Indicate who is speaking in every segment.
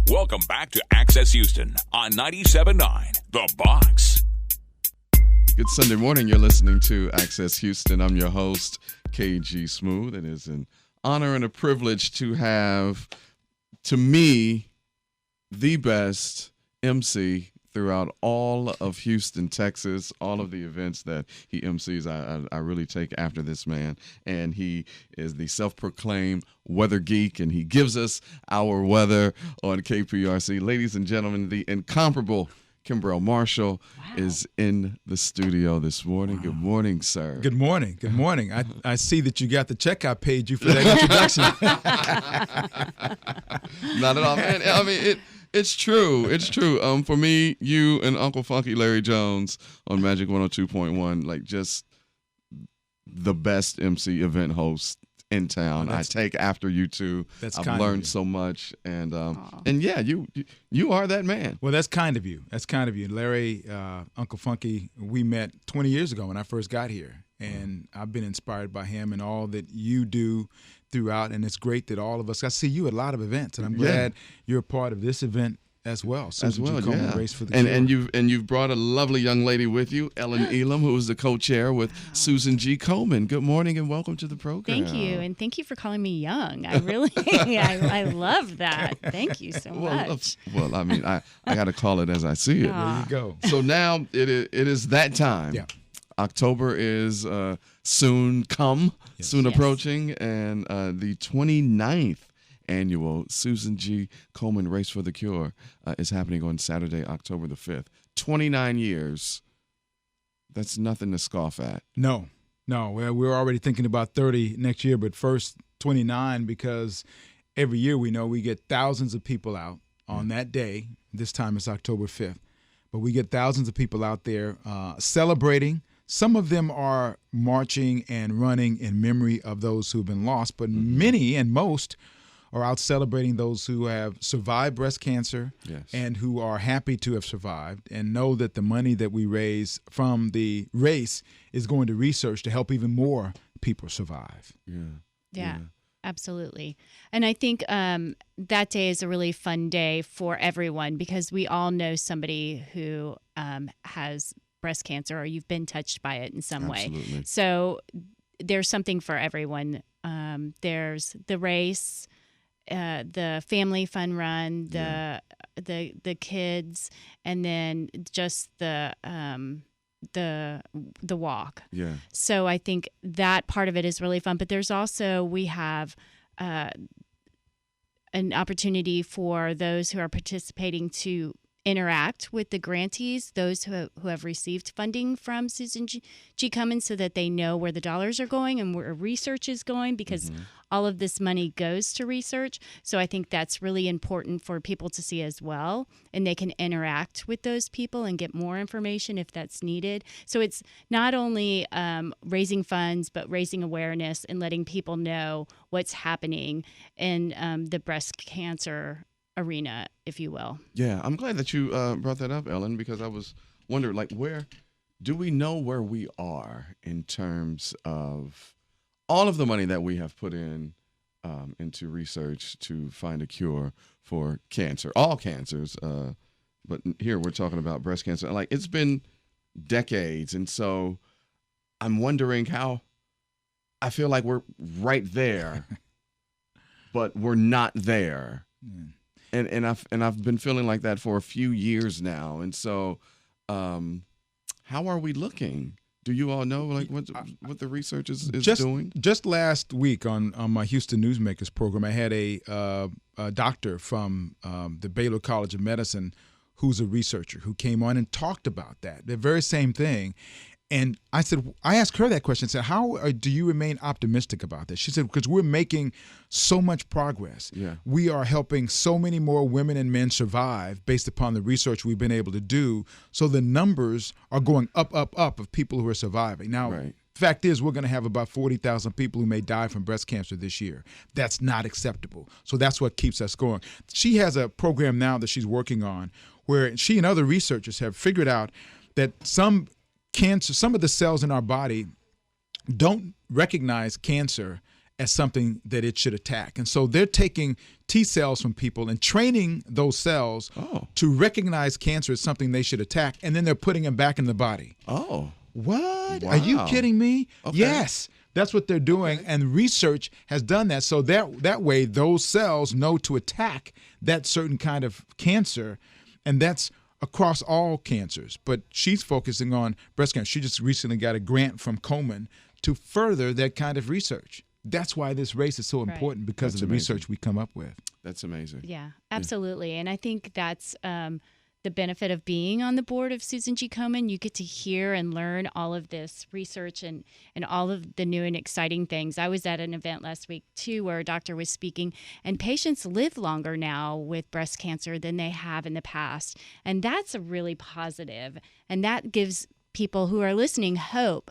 Speaker 1: Welcome back to Access Houston on 97.9 The Box.
Speaker 2: Good Sunday morning. You're listening to Access Houston. I'm your host, KG Smooth. It is an honor and a privilege to have, to me, the best MC throughout all of Houston, Texas, all of the events that he MCs. I really take after this man, and he is the self-proclaimed weather geek, and he gives us our weather on KPRC. Ladies and gentlemen, the incomparable Khambrel Marshall is in the studio this morning. Wow. Good morning, sir.
Speaker 3: Good morning. Good morning. I see that you got the check I paid you for that introduction.
Speaker 2: Not at all, man. I mean, it's true. It's true. For me, you and Uncle Funky Larry Jones on Magic 102.1, like just the best MC event host in town. I take after you two. I've learned so much, and yeah, you are that man.
Speaker 3: Well, that's kind of you. That's kind of you, Larry. Uncle Funky, we met 20 years ago when I first got here, and I've been inspired by him and all that you do throughout, and it's great that all of us. I see you at a lot of events, and I'm glad you're a part of this event as well.
Speaker 2: Komen,
Speaker 3: Race for the Cure.
Speaker 2: And you've brought a lovely young lady with you, Elam, who is the co-chair with Susan G. Komen. Good morning and welcome to the program.
Speaker 4: Thank you, and thank you for calling me young. I really, I love that. Thank you so much.
Speaker 2: Well, I mean, I got to call it as I see it.
Speaker 3: There you go.
Speaker 2: So now it is that time.
Speaker 3: Yeah.
Speaker 2: October is soon approaching, and the 29th annual Susan G. Komen Race for the Cure is happening on Saturday, October the 5th. 29 years. That's nothing to scoff at.
Speaker 3: No. Well, we're already thinking about 30 next year, but first 29 because every year we know we get thousands of people out on that day. This time it's October 5th. But we get thousands of people out there celebrating. Some of them are marching and running in memory of those who've been lost, but many and most are out celebrating those who have survived breast cancer and who are happy to have survived and know that the money that we raise from the race is going to research to help even more people survive.
Speaker 4: Yeah. Absolutely. And I think that day is a really fun day for everyone because we all know somebody who has breast cancer or you've been touched by it in some way. So there's something for everyone. There's the race, the family fun run, the kids, and then just the walk.
Speaker 2: Yeah.
Speaker 4: So I think that part of it is really fun. But there's also, we have an opportunity for those who are participating to interact with the grantees, those who have received funding from Susan G. Komen, so that they know where the dollars are going and where research is going, because all of this money goes to research. So I think that's really important for people to see as well, and they can interact with those people and get more information if that's needed. So it's not only raising funds, but raising awareness and letting people know what's happening in the breast cancer arena, if you will.
Speaker 2: Yeah, I'm glad that you brought that up, Ellen, because I was wondering, like, where do we know where we are in terms of all of the money that we have put in into research to find a cure for cancer, all cancers, but here we're talking about breast cancer. Like, it's been decades, and so I'm wondering how I feel like we're right there, but we're not there. And I've been feeling like that for a few years now. And so, how are we looking? Do you all know like what the research is doing?
Speaker 3: Just last week on my Houston Newsmakers program, I had a doctor from the Baylor College of Medicine who's a researcher who came on and talked about that, the very same thing. And I asked her that question, said, how do you remain optimistic about this? She said, because we're making so much progress.
Speaker 2: Yeah.
Speaker 3: We are helping so many more women and men survive based upon the research we've been able to do. So the numbers are going up of people who are surviving. Now, the fact is we're going to have about 40,000 people who may die from breast cancer this year. That's not acceptable. So that's what keeps us going. She has a program now that she's working on where she and other researchers have figured out that some of the cells in our body don't recognize cancer as something that it should attack. And so they're taking T cells from people and training those cells to recognize cancer as something they should attack, and then they're putting them back in the body.
Speaker 2: Oh.
Speaker 3: What?
Speaker 2: Wow.
Speaker 3: Are you kidding me?
Speaker 2: Okay.
Speaker 3: Yes. That's what they're doing, and research has done that. So that way, those cells know to attack that certain kind of cancer, and that's across all cancers. But she's focusing on breast cancer. She just recently got a grant from Komen to further that kind of research. That's why this race is so important, because of the research we come up with.
Speaker 2: That's amazing.
Speaker 4: Yeah, absolutely. And I think that's the benefit of being on the board of Susan G. Komen. You get to hear and learn all of this research and all of the new and exciting things. I was at an event last week, too, where a doctor was speaking, and patients live longer now with breast cancer than they have in the past. And that's a really positive, and that gives people who are listening hope,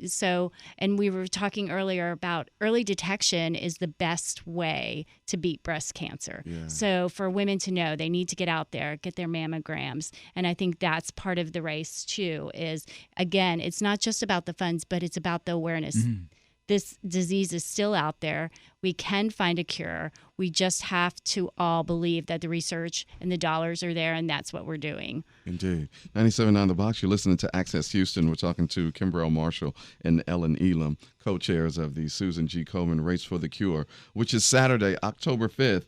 Speaker 4: so, and we were talking earlier about early detection is the best way to beat breast cancer. So for women to know, they need to get out there, get their mammograms. And I think that's part of the race too, is again, it's not just about the funds, but it's about the awareness. This disease is still out there. We can find a cure. We just have to all believe that the research and the dollars are there, and that's what we're doing.
Speaker 2: Indeed. 97.9 The Box, you're listening to Access Houston. We're talking to Khambrel Marshall and Ellen Elam, co-chairs of the Susan G. Komen Race for the Cure, which is Saturday, October 5th.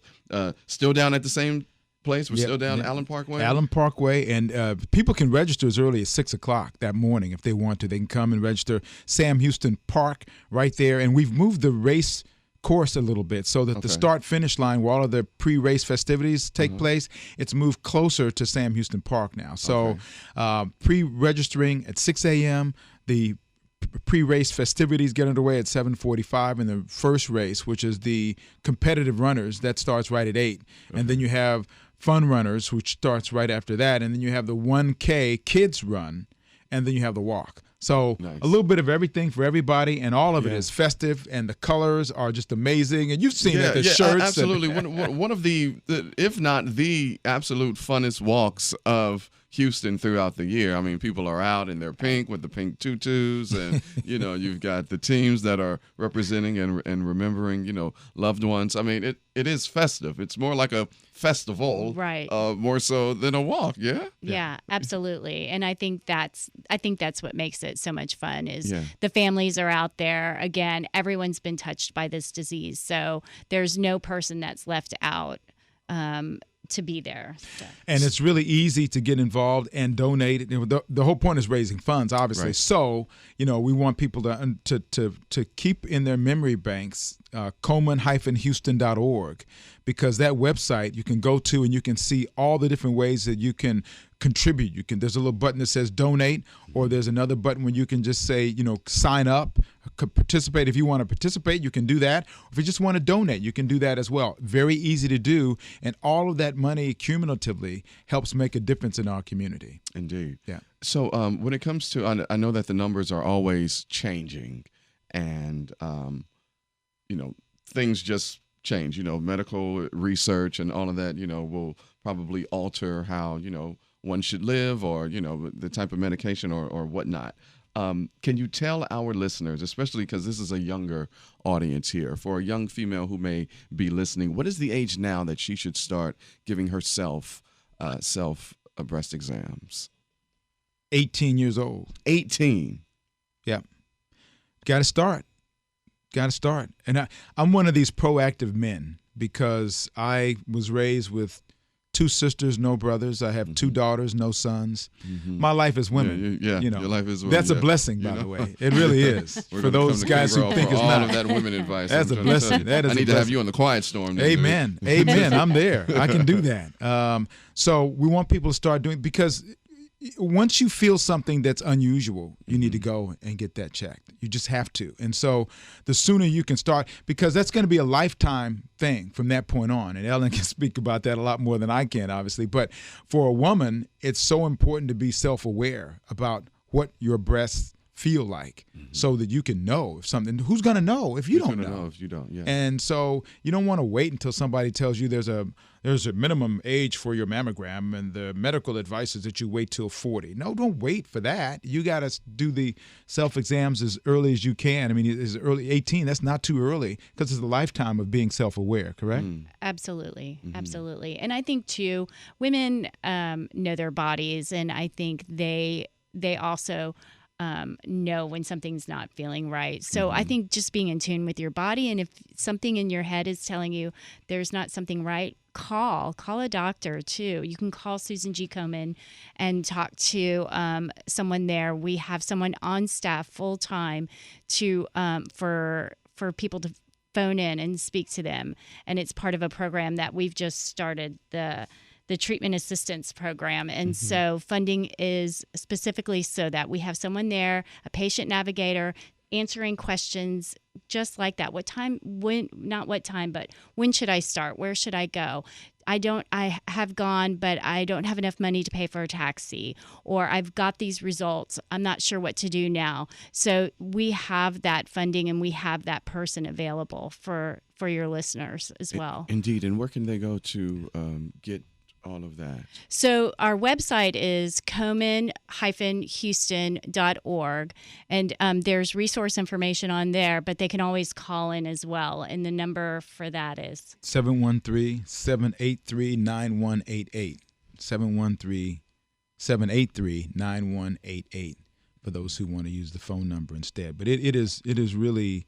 Speaker 2: Still down at the same place? We're still down Allen Parkway?
Speaker 3: Allen Parkway, and people can register as early as 6 o'clock that morning if they want to. They can come and register. Sam Houston Park right there, and we've moved the race course a little bit so that the start-finish line where all of the pre-race festivities take place, it's moved closer to Sam Houston Park now. So pre-registering at 6 a.m., the pre-race festivities get underway at 7:45, and the first race, which is the competitive runners, that starts right at 8. And then you have fun runners, which starts right after that, and then you have the 1K kids run, and then you have the walk. So a little bit of everything for everybody, and all of it is festive, and the colors are just amazing. And you've seen it, the shirts.
Speaker 2: Absolutely. One of the, if not the absolute funnest walks of Houston throughout the year. I mean, people are out in their pink with the pink tutus, and you've got the teams that are representing and remembering loved ones. I mean, it is festive. It's more like a festival,
Speaker 4: right?
Speaker 2: More so than a walk.
Speaker 4: Yeah, absolutely. And I think that's what makes it so much fun is the families are out there. Again, everyone's been touched by this disease, so there's no person that's left out to be there. So.
Speaker 3: And it's really easy to get involved and donate. The whole point is raising funds, obviously. Right. So, we want people to keep in their memory banks Komen-Houston.org, because that website you can go to and you can see all the different ways that you can contribute. There's a little button that says donate, or there's another button where you can just say, sign up, participate. If you want to participate, you can do that. If you just want to donate, you can do that as well. Very easy to do, and all of that money cumulatively helps make a difference in our community.
Speaker 2: Indeed.
Speaker 3: Yeah.
Speaker 2: So when it comes to, I know that the numbers are always changing, and things just change. Medical research and all of that, will probably alter how, one should live, or, the type of medication or whatnot. Can you tell our listeners, especially because this is a younger audience here, for a young female who may be listening, what is the age now that she should start giving herself breast exams?
Speaker 3: 18 years old.
Speaker 2: 18.
Speaker 3: Yeah. Got to start. And I'm one of these proactive men, because I was raised with 2 sisters, no brothers. I have 2 daughters, no sons. My life is women.
Speaker 2: Your life is women.
Speaker 3: That's a blessing, by the way. It really is. For those guys who think it's not.
Speaker 2: All of that women advice.
Speaker 3: That's a blessing. That is
Speaker 2: I need to have you on the quiet storm.
Speaker 3: Amen. Amen. I'm there. I can do that. So we want people to start doing, because once you feel something that's unusual, you need to go and get that checked. You just have to. And so the sooner you can start, because that's going to be a lifetime thing from that point on. And Ellen can speak about that a lot more than I can, obviously. But for a woman, it's so important to be self-aware about what your breasts feel like, so that you can know if something. Who's going to know if you don't know?
Speaker 2: If you don't, yeah.
Speaker 3: And so you don't want to wait until somebody tells you there's a minimum age for your mammogram, and the medical advice is that you wait till 40. No, don't wait for that. You got to do the self-exams as early as you can. I mean, as early 18, that's not too early, because it's a lifetime of being self-aware, correct?
Speaker 4: Absolutely. Absolutely. And I think, too, women know their bodies, and I think they also know when something's not feeling right. So I think just being in tune with your body, and if something in your head is telling you there's not something right, call a doctor too. You can call Susan G. Komen and talk to someone there. We have someone on staff full time to for people to phone in and speak to them, and it's part of a program that we've just started, the treatment assistance program. And so funding is specifically so that we have someone there, a patient navigator, answering questions just like that. Not what time, but when should I start? Where should I go? I have gone, but I don't have enough money to pay for a taxi, or I've got these results. I'm not sure what to do now. So we have that funding, and we have that person available for your listeners as well.
Speaker 2: Indeed. And where can they go to get all of that?
Speaker 4: So our website is Komen-Houston.org, and there's resource information on there, but they can always call in as well, and the number for that is
Speaker 3: 713-783-9188. 713-783-9188 for those who want to use the phone number instead. But it is really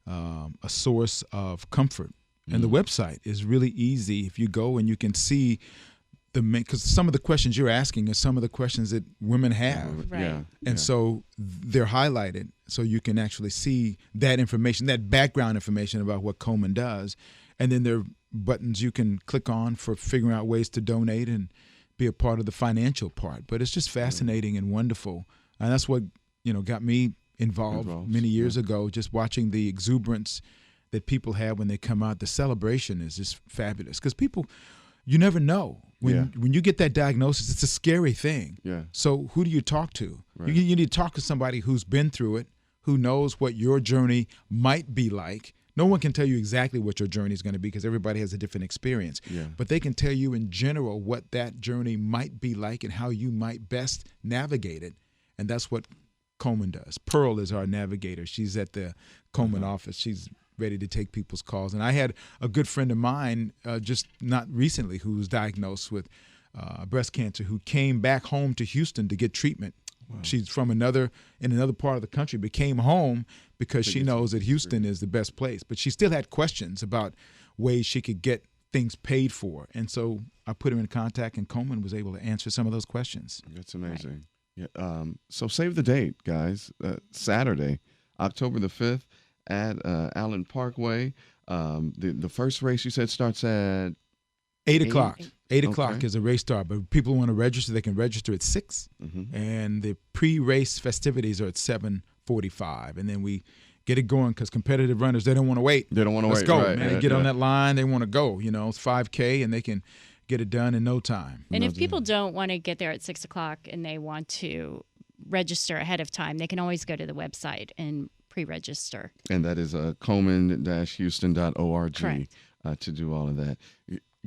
Speaker 3: a source of comfort. And the website is really easy. If you go and you can see because some of the questions you're asking are some of the questions that women have.
Speaker 4: Right.
Speaker 2: Yeah.
Speaker 3: And so they're highlighted so you can actually see that information, that background information about what Komen does. And then there are buttons you can click on for figuring out ways to donate and be a part of the financial part. But it's just fascinating and wonderful. And that's what, got me involved many years ago, just watching the exuberance that people have when they come out. The celebration is just fabulous, because people, you never know. When you get that diagnosis, it's a scary thing.
Speaker 2: Yeah.
Speaker 3: So who do you talk to?
Speaker 2: Right.
Speaker 3: You need to talk to somebody who's been through it, who knows what your journey might be like. No one can tell you exactly what your journey is going to be, because everybody has a different experience.
Speaker 2: Yeah.
Speaker 3: But they can tell you in general what that journey might be like and how you might best navigate it. And that's what Komen does. Pearl is our navigator. She's at the Komen office. She's ready to take people's calls. And I had a good friend of mine just not recently who was diagnosed with breast cancer, who came back home to Houston to get treatment. Wow. She's from another part of the country, but came home because she knows that Houston is the best place. But she still had questions about ways she could get things paid for. And so I put her in contact, and Komen was able to answer some of those questions.
Speaker 2: That's amazing. Right. Yeah. So save the date, guys. Saturday, October the 5th. At Allen Parkway. The first race you said starts at
Speaker 3: 8 o'clock. 8 o'clock is a race start, but people want to register, they can register at 6. And the pre-race festivities are at 7:45. And then we get it going, because competitive runners, they don't want to wait. Let's go,
Speaker 2: right,
Speaker 3: man. They get on that line, they want to go. It's 5K, and they can get it done in no time.
Speaker 4: And if people don't want to get there at 6 o'clock and they want to register ahead of time, they can always go to the website and pre-register.
Speaker 2: And that is Komen-Houston.org to do all of that.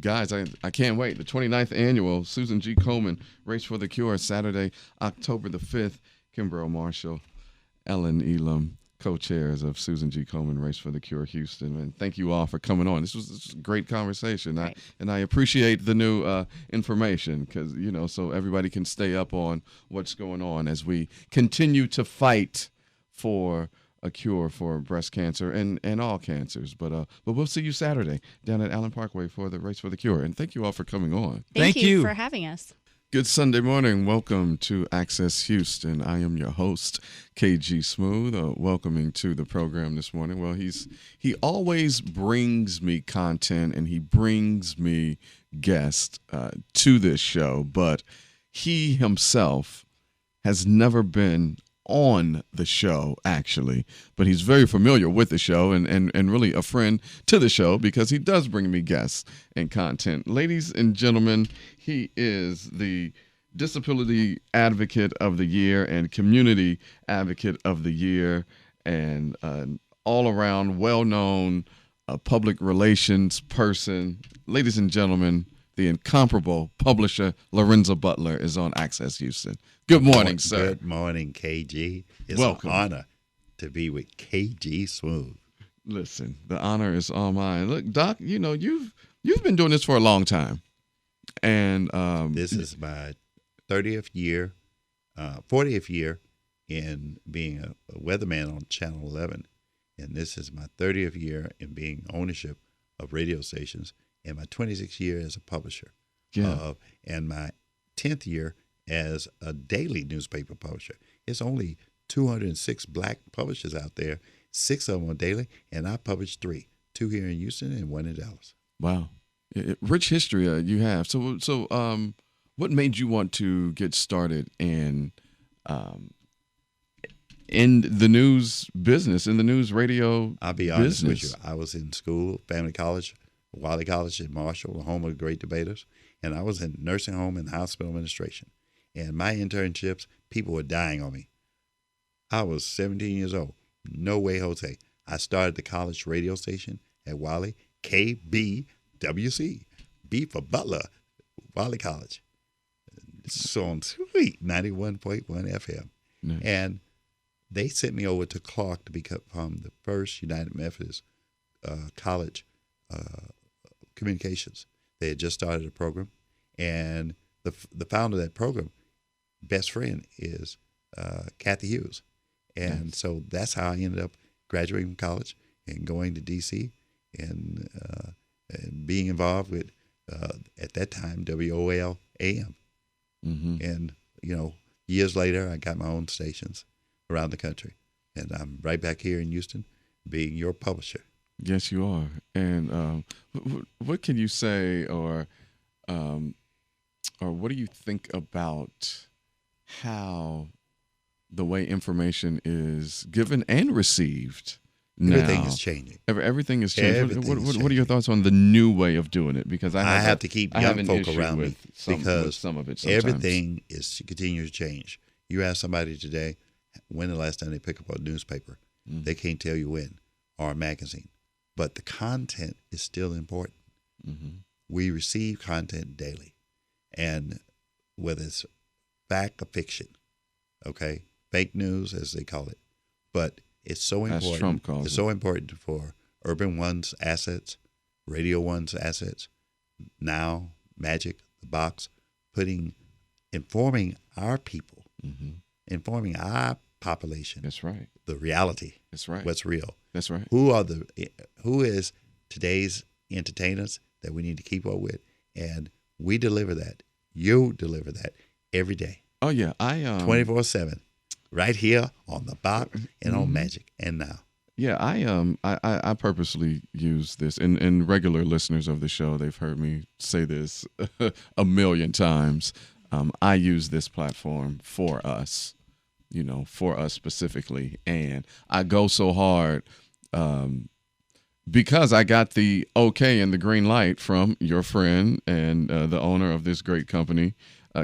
Speaker 2: Guys, I can't wait. The 29th annual Susan G. Komen Race for the Cure, Saturday, October the 5th. Khambrel Marshall, Ellen Elam, co-chairs of Susan G. Komen Race for the Cure Houston. And thank you all for coming on. This was a great conversation.
Speaker 4: Right.
Speaker 2: I appreciate the new information, because, so everybody can stay up on what's going on as we continue to fight for a cure for breast cancer and all cancers. But we'll see you Saturday down at Allen Parkway for the Race for the Cure. And thank you all for coming on.
Speaker 4: Thank you for having us.
Speaker 2: Good Sunday morning. Welcome to Access Houston. I am your host, KG Smooth, welcoming to the program this morning. Well, he always brings me content, and he brings me guests to this show, but he himself has never been on the show, actually, but he's very familiar with the show and really a friend to the show, because he does bring me guests and content. Ladies and gentlemen, he is the Disability Advocate of the Year and Community Advocate of the Year, and all around well-known public relations person. Ladies and gentlemen, the incomparable Publisher Lorenza Butler is on Access Houston. Good morning, sir.
Speaker 5: Good morning, KG. It's
Speaker 2: Welcome.
Speaker 5: an honor to be with KG Smooth.
Speaker 2: Listen, the honor is all mine. Look, Doc, you know, you've been doing this for a long time. And
Speaker 5: This is my 30th year, 40th year in being a weatherman on Channel 11. And this is my 30th year in being ownership of radio stations, and my 26th year as a publisher.
Speaker 2: Yeah.
Speaker 5: And my 10th year as a daily newspaper publisher. It's only 206 black publishers out there. 6 of them are daily, and I publish 3, 2 here in Houston and 1 in Dallas.
Speaker 2: Wow. Rich history you have. So what made you want to get started in the news business, in the news radio
Speaker 5: I'll be honest
Speaker 2: business?
Speaker 5: with you. I was in school, family college, Wiley College in Marshall, the home of the great debaters, and I was in nursing home and hospital administration. And my internships, people were dying on me. I was 17 years old. No way, Jose. I started the college radio station at Wiley, KBWC, B for Butler, Wiley College. So on sweet 91.1 FM.
Speaker 2: Nice.
Speaker 5: And they sent me over to Clark to become the first United Methodist college communications. They had just started a program, and the founder of that program, best friend, is Kathy Hughes. And so that's how I ended up graduating from college and going to D.C. and being involved with, at that time, WOL AM.
Speaker 2: Mm-hmm.
Speaker 5: And, you know, years later, I got my own stations around the country. And I'm right back here in Houston being your publisher.
Speaker 2: Yes, you are. And what can you say, or what do you think about how the way information is given and received now?
Speaker 5: Everything is changing.
Speaker 2: Everything is changing.
Speaker 5: Everything is
Speaker 2: What are your thoughts on the new way of doing it? Because I
Speaker 5: have to keep young folk around me because
Speaker 2: some of it sometimes.
Speaker 5: everything continues to change. You ask somebody today, when the last time they pick up a newspaper, they can't tell you when, or a magazine. But the content is still important.
Speaker 2: Mm-hmm.
Speaker 5: We receive content daily, and whether it's fact or fiction, okay, fake news as they call it, but it's so
Speaker 2: As
Speaker 5: important.
Speaker 2: Trump calls
Speaker 5: It's
Speaker 2: it.
Speaker 5: so important for Urban One's assets, Radio One's assets, now Magic, the Box, informing our people,
Speaker 2: Mm-hmm.
Speaker 5: informing our population,
Speaker 2: That's right.
Speaker 5: the reality,
Speaker 2: That's right.
Speaker 5: what's real.
Speaker 2: That's right.
Speaker 5: Who is today's entertainers that we need to keep up with, and we deliver that. You deliver that every day,
Speaker 2: Oh yeah, I
Speaker 5: 24/7, right here on the Box and on Magic, and now.
Speaker 2: Yeah, I purposely use this, and regular listeners of the show, they've heard me say this a million times. I use this platform for us, for us specifically, and I go so hard because I got the okay and the green light from your friend and the owner of this great company,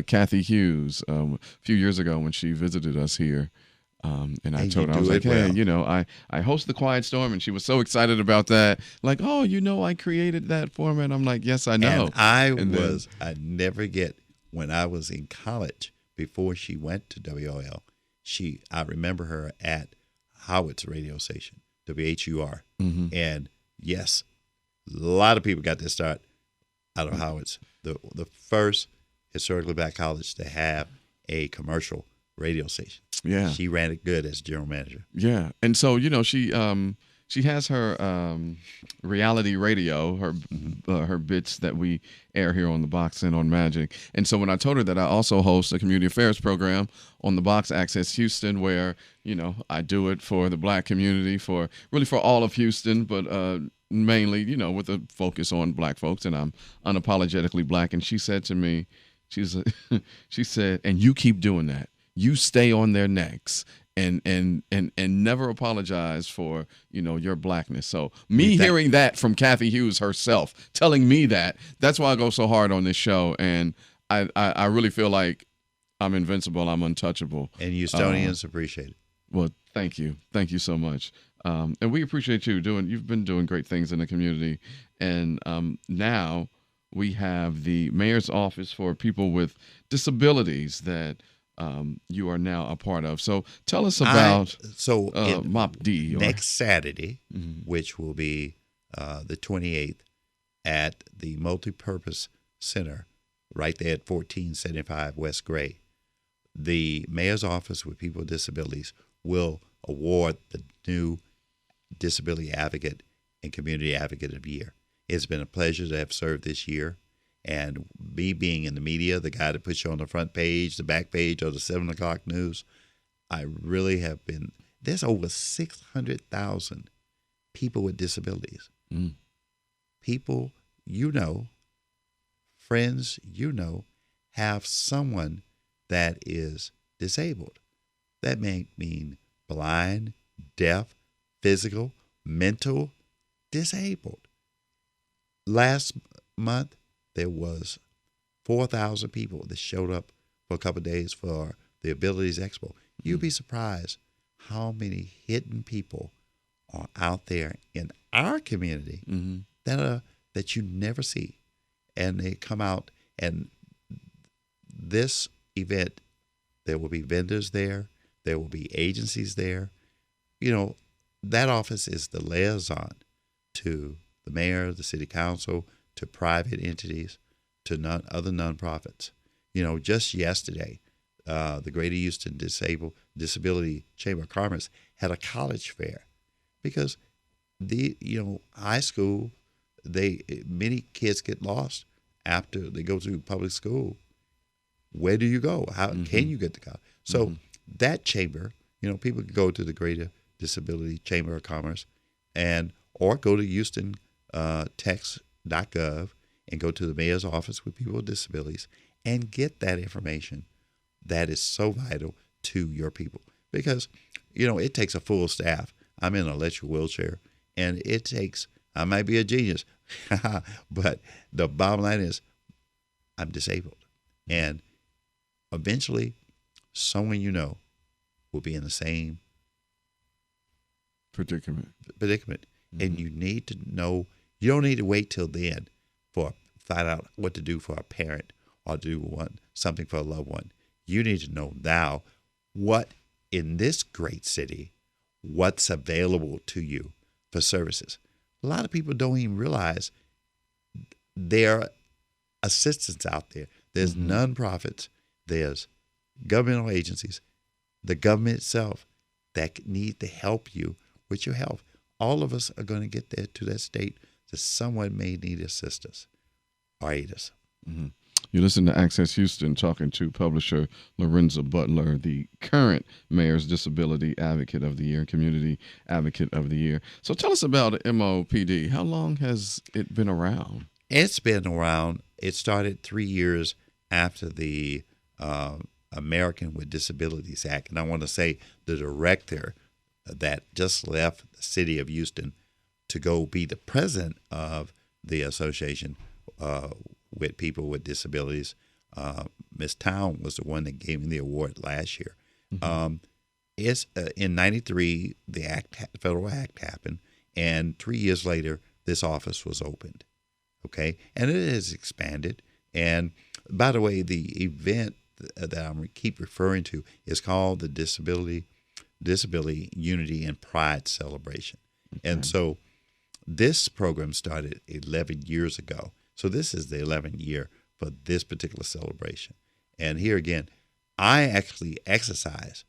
Speaker 2: Kathy Hughes, a few years ago when she visited us here. And I told her, I was like, hey, I host the Quiet Storm, and she was so excited about that. Like, oh, I created that format. I'm like, yes, I know.
Speaker 5: And I never forget when I was in college before she went to WOL. I remember her at Howard's radio station, WHUR.
Speaker 2: Mm-hmm.
Speaker 5: And yes, a lot of people got their start out of Howard's, the first historically black college to have a commercial radio station.
Speaker 2: Yeah.
Speaker 5: She ran it good as general manager.
Speaker 2: Yeah. And so, she has her reality radio, her bits that we air here on the Box and on Magic. And so when I told her that I also host a community affairs program on the Box Access Houston, where I do it for the black community, for all of Houston, but mainly with a focus on black folks, and I'm unapologetically black. And she said to me, she said, and you keep doing that. You stay on their necks and never apologize for, your blackness. So hearing that from Kathy Hughes herself, telling me that's why I go so hard on this show. And I really feel like I'm invincible. I'm untouchable.
Speaker 5: And Houstonians appreciate it.
Speaker 2: Well, thank you. Thank you so much. And we appreciate you you've been doing great things in the community. And now we have the mayor's office for people with disabilities that you are now a part of. So tell us about MOPD.
Speaker 5: Next Saturday, which will be the 28th at the Multipurpose Center right there at 1475 West Gray, the mayor's office with people with disabilities will award the new Disability Advocate and Community Advocate of the Year. It's been a pleasure to have served this year. And me being in the media, the guy that puts you on the front page, the back page, or the 7 o'clock news, I really have been. There's over 600,000 people with disabilities. People friends have someone that is disabled. That may mean blind, deaf, physical, mental, disabled. Last month, there was 4,000 people that showed up for a couple of days for the Abilities Expo. You'd be surprised how many hidden people are out there in our community that you never see. And they come out, and this event, there will be vendors there. There will be agencies there. That office is the liaison to the mayor, the city council, to private entities, to other nonprofits. Just yesterday, the Greater Houston Disability Chamber of Commerce had a college fair because high school, many kids get lost after they go through public school. Where do you go? How can you get to college? So that chamber, people can go to the Greater Disability Chamber of Commerce or go to HoustonTex.gov and go to the mayor's office with people with disabilities and get that information that is so vital to your people. Because, it takes a full staff. I'm in an electric wheelchair, and I might be a genius, but the bottom line is I'm disabled. And eventually, someone will be in the same
Speaker 2: predicament.
Speaker 5: And you need to know, you don't need to wait till then for find out what to do for a parent or do something for a loved one. You need to know now what in this great city, what's available to you for services. A lot of people don't even realize there are assistance out there. There's nonprofits, there's governmental agencies, the government itself that need to help you with your health. All of us are going to get there to that state that someone may need assistance or aid us.
Speaker 2: You listen to Access Houston, talking to Publisher Lorenza Butler, the current Mayor's Disability Advocate of the Year and Community Advocate of the Year. So tell us about MOPD. How long has it been around?
Speaker 5: It's been around. It started 3 years after the American with Disabilities Act. And I want to say the director that just left the city of Houston to go be the president of the association with people with disabilities. Ms. Town was the one that gave me the award last year. It's in '93 the federal act happened, and 3 years later this office was opened. Okay, and it has expanded. And by the way, the event that I keep referring to is called the Disability Unity and Pride Celebration. Okay. And so this program started 11 years ago. So this is the 11th year for this particular celebration. And here again, I actually exercise.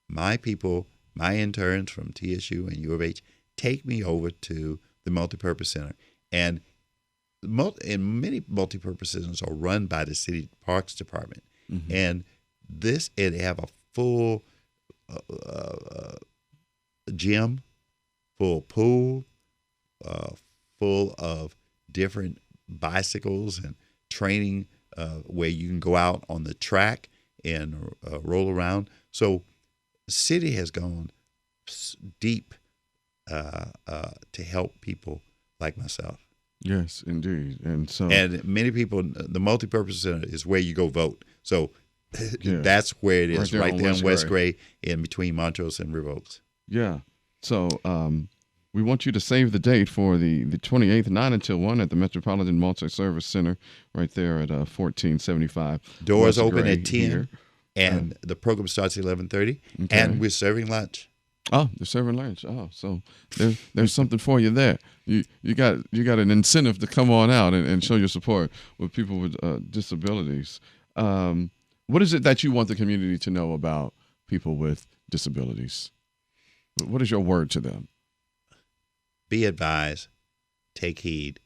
Speaker 5: My people, my interns from TSU and U of H, take me over to the Multipurpose Center. And many multipurpose centers are run by the city parks department. And they have a full gym, full pool, full of different bicycles and training where you can go out on the track and roll around. So the city has gone deep to help people like myself.
Speaker 2: Yes, indeed. And
Speaker 5: many people, the multipurpose center is where you go vote. So
Speaker 2: Yeah.
Speaker 5: That's where it is,
Speaker 2: Right
Speaker 5: right
Speaker 2: there
Speaker 5: there
Speaker 2: on
Speaker 5: in
Speaker 2: West
Speaker 5: West Gray, in between Montrose and River Oaks.
Speaker 2: Yeah. So we want you to save the date for the 28th, 9 until 1 at the Metropolitan Multi-Service Center right there at 1475.
Speaker 5: Doors
Speaker 2: West
Speaker 5: open
Speaker 2: Gray
Speaker 5: at 10,
Speaker 2: here.
Speaker 5: and the program starts at 11:30,
Speaker 2: Okay.
Speaker 5: and we're serving lunch.
Speaker 2: Oh, they're serving lunch. Oh, so there's something for you there. You got an incentive to come on out and show your support with people with disabilities. What is it that you want the community to know about people with disabilities? What is your word to them?
Speaker 5: Be advised, take heed,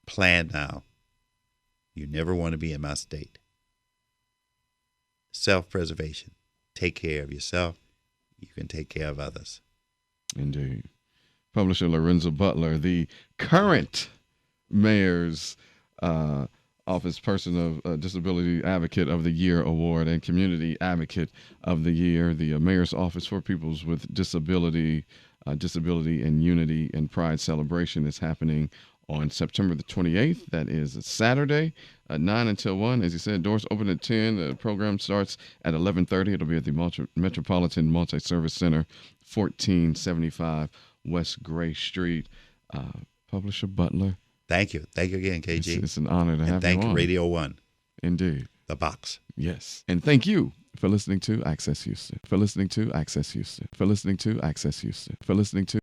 Speaker 5: plan now. You never want to be in my state. Self-preservation. Take care of yourself. You can take care of others.
Speaker 2: Indeed. Publisher Lorenza Butler, the current mayor's office person of Disability Advocate of the Year Award and Community Advocate of the Year, the Mayor's Office for Peoples with Disability and Unity and Pride celebration is happening on September the 28th. That is a Saturday, 9 until 1. As you said, doors open at 10. The program starts at 11:30. It'll be at the Metropolitan Multi-Service Center, 1475 West Gray Street. Publisher Butler.
Speaker 5: Thank you. Thank you again, KG.
Speaker 2: It's an honor to have you on.
Speaker 5: Thank you, Radio 1.
Speaker 2: Indeed.
Speaker 5: The Box.
Speaker 2: Yes. And thank you for listening to Access Houston. For listening to Access Houston. For listening to Access Houston. For listening to